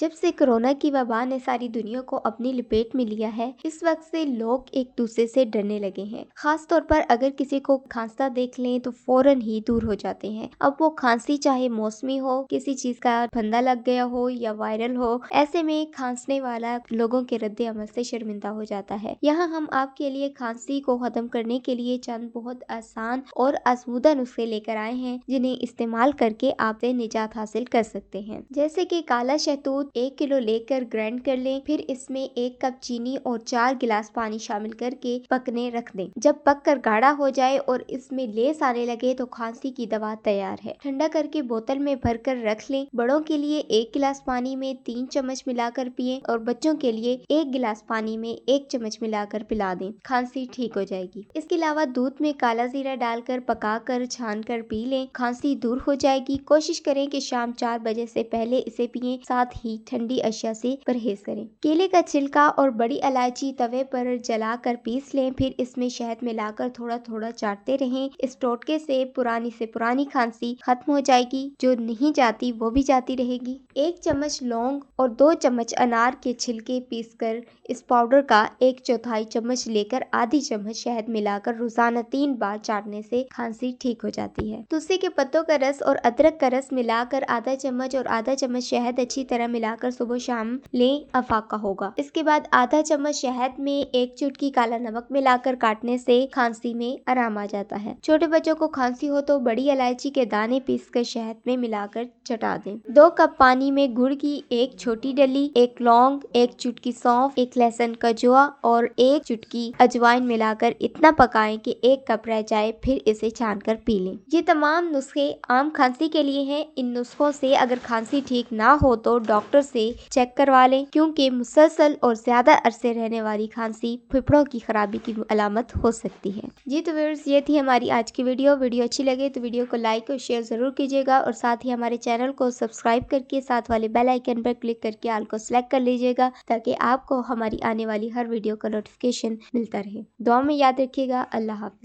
जब से कोरोना की वबा ने सारी दुनिया को अपनी लपेट में लिया है, इस वक्त से लोग एक दूसरे से डरने लगे हैं। खास तौर पर अगर किसी को खांसता देख लें तो फौरन ही दूर हो जाते हैं। अब वो खांसी चाहे मौसमी हो, किसी चीज का फंदा लग गया हो या वायरल हो, ऐसे में खांसने वाला लोगों के रद्दे अमल से शर्मिंदा हो जाता है। यहाँ हम आपके लिए खांसी को खत्म करने के लिए चंद बहुत आसान और आजमूदा नुस्खे लेकर आए हैं, जिन्हें इस्तेमाल करके आप निजात हासिल कर सकते हैं। जैसे कि काला शहतूत 1 किलो लेकर ग्राइंड कर लें, फिर इसमें 1 कप चीनी और 4 गिलास पानी शामिल करके पकने रख दें। जब पककर गाढ़ा हो जाए और इसमें लेस आने लगे तो खांसी की दवा तैयार है। ठंडा करके बोतल में भरकर रख लें। बड़ों के लिए 1 गिलास पानी में 3 चम्मच मिलाकर पिएं और बच्चों के लिए 1 गिलास पानी में 1 चम्मच मिलाकर पिला दें। खांसी ठीक हो जाएगी। इसके अलावा दूध में काला जीरा डालकर पकाकर छान कर पी लें, खांसी दूर हो जाएगी। कोशिश करें कि शाम 4 बजे से पहले इसे पिएं, साथ ही ठंडी अशिया से परहेज करें। केले का छिलका और बड़ी इलायची तवे पर जलाकर पीस लें, फिर इसमें शहद मिलाकर थोड़ा थोड़ा चाटते रहें। इस टोटके से पुरानी खांसी खत्म हो जाएगी। जो नहीं जाती वो भी जाती रहेगी। 1 चम्मच लौंग और 2 चम्मच अनार के छिलके पीसकर इस पाउडर का 1/4 चम्मच लेकर आधी चम्मच शहद मिलाकर रोजाना 3 बार चाटने से खांसी ठीक हो जाती है। तुलसी के पत्तों का रस और अदरक का रस मिलाकर आधा चम्मच और आधा चम्मच शहद अच्छी तरह मिलाकर सुबह शाम लें, अफाका होगा। इसके बाद आधा चम्मच शहद में 1 चुटकी काला नमक मिलाकर काटने से खांसी में आराम आ जाता है। छोटे बच्चों को खांसी हो तो बड़ी इलायची के दाने पीसकर शहद में मिलाकर चटा दें। 2 कप पानी में गुड़ की 1 छोटी डली, 1 लौंग, 1 चुटकी सौंफ, 1 लहसुन का जुआ और 1 चुटकी अजवाइन मिलाकर इतना पकाएं कि 1 कप रह जाए, फिर इसे छानकर पी लें। ये तमाम नुस्खे आम खांसी के लिए हैं। इन नुस्खों से अगर खांसी ठीक ना हो तो डॉक्टर से चेक करवा लें, क्योंकि मुसलसल और ज्यादा अरसे रहने वाली खांसी फेफड़ों की खराबी की अलामत हो सकती है। जी तो व्यूअर्स, ये थी हमारी आज की वीडियो अच्छी लगे तो वीडियो को लाइक और शेयर जरूर कीजिएगा और साथ ही हमारे चैनल को सब्सक्राइब करके साथ वाले बेल आइकन पर क्लिक करके ऑल को सिलेक्ट कर लीजिएगा, ताकि आपको हमारी आने वाली हर वीडियो का नोटिफिकेशन मिलता रहे। दुआ में याद रखिएगा। अल्लाह हाफिज।